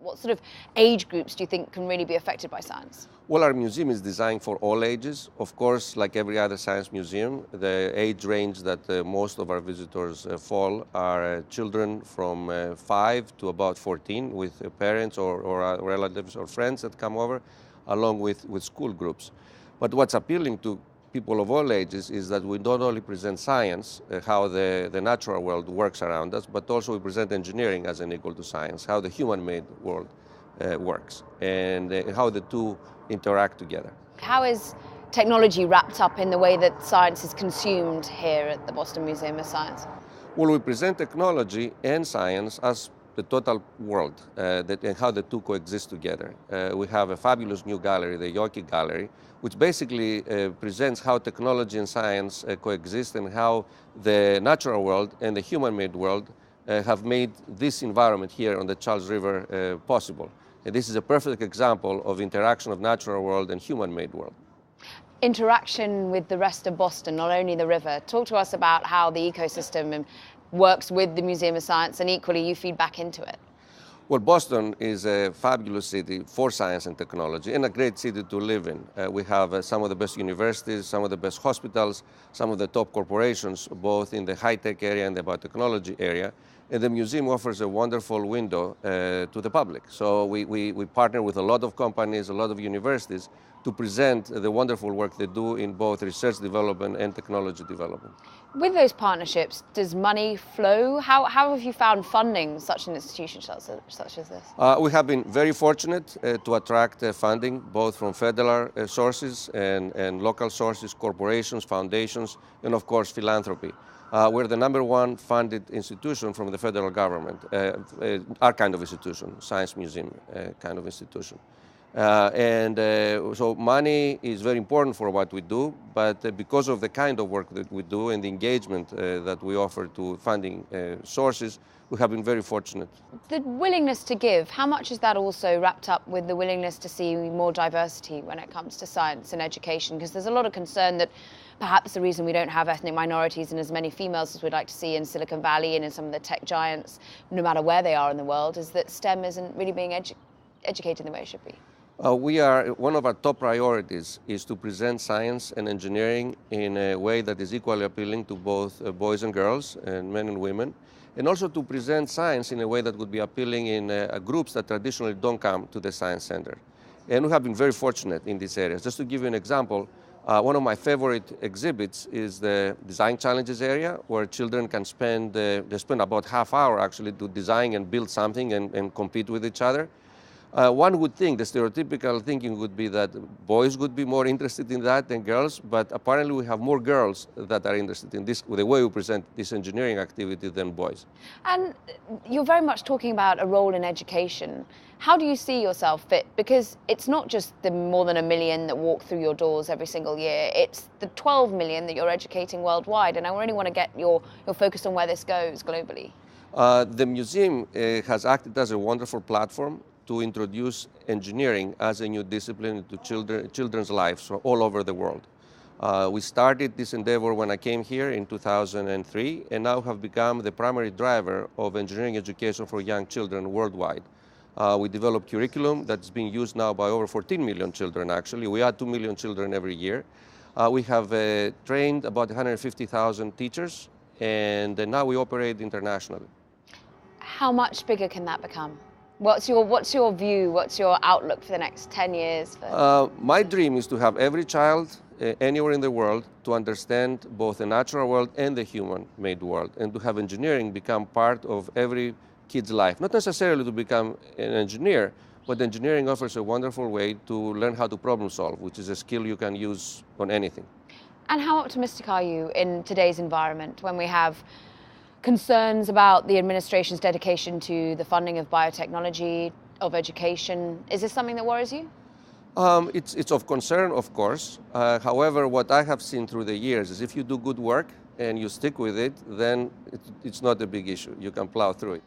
What sort of age groups do you think can really be affected by science? Well, our museum is designed for all ages. Of course, like every other science museum, the age range that most of our visitors fall are children from 5 to about 14 with parents or relatives or friends that come over, along with school groups. But what's appealing to people of all ages is that we not only present science, how the natural world works around us, but also we present engineering as an equal to science, how the human-made world works, and how the two interact together. How is technology wrapped up in the way that science is consumed here at the Boston Museum of Science? Well, we present technology and science as the total world and how the two coexist together. We have a fabulous new gallery, the Yockey Gallery, which basically presents how technology and science coexist and how the natural world and the human-made world have made this environment here on the Charles River possible. And this is a perfect example of interaction of natural world and human-made world. Interaction with the rest of Boston, not only the river. Talk to us about how the ecosystem works with the Museum of Science, and equally you feed back into it. Well, Boston is a fabulous city for science and technology and a great city to live in. We have some of the best universities, some of the best hospitals, some of the top corporations, both in the high-tech area and the biotechnology area. And the museum offers a wonderful window to the public. So we partner with a lot of companies, a lot of universities to present the wonderful work they do in both research development and technology development. With those partnerships, does money flow? How have you found funding such an institution such as this? We have been very fortunate to attract funding both from federal sources and local sources, corporations, foundations, and of course philanthropy. We're the #1 funded institution from the federal government, our kind of institution, science museum kind of institution. So money is very important for what we do, but because of the kind of work that we do and the engagement that we offer to funding sources, we have been very fortunate. The willingness to give, how much is that also wrapped up with the willingness to see more diversity when it comes to science and education? Because there's a lot of concern that perhaps the reason we don't have ethnic minorities and as many females as we'd like to see in Silicon Valley and in some of the tech giants, no matter where they are in the world, is that STEM isn't really being educated in the way it should be. One of our top priorities is to present science and engineering in a way that is equally appealing to both boys and girls and men and women, and also to present science in a way that would be appealing in groups that traditionally don't come to the Science Center. And we have been very fortunate in these areas. Just to give you an example, one of my favorite exhibits is the Design Challenges area, where children can spend about half hour actually to design and build something and compete with each other. One would think, the stereotypical thinking would be that boys would be more interested in that than girls, but apparently we have more girls that are interested in this, the way we present this engineering activity, than boys. And you're very much talking about a role in education. How do you see yourself fit? Because it's not just the more than 1 million that walk through your doors every single year, it's the 12 million that you're educating worldwide, and I really want to get your focus on where this goes globally. The museum has acted as a wonderful platform to introduce engineering as a new discipline into children's lives all over the world. We started this endeavor when I came here in 2003 and now have become the primary driver of engineering education for young children worldwide. We developed curriculum that's being used now by over 14 million children actually. We add 2 million children every year. We have trained about 150,000 teachers, and now we operate internationally. How much bigger can that become? What's your view? What's your outlook for the next 10 years? My dream is to have every child anywhere in the world to understand both the natural world and the human-made world, and to have engineering become part of every kid's life. Not necessarily to become an engineer, but engineering offers a wonderful way to learn how to problem solve, which is a skill you can use on anything. And how optimistic are you in today's environment when we have concerns about the administration's dedication to the funding of biotechnology, of education? Is this something that worries you? It's of concern, of course. However, what I have seen through the years is if you do good work and you stick with it, then it's not a big issue. You can plow through it.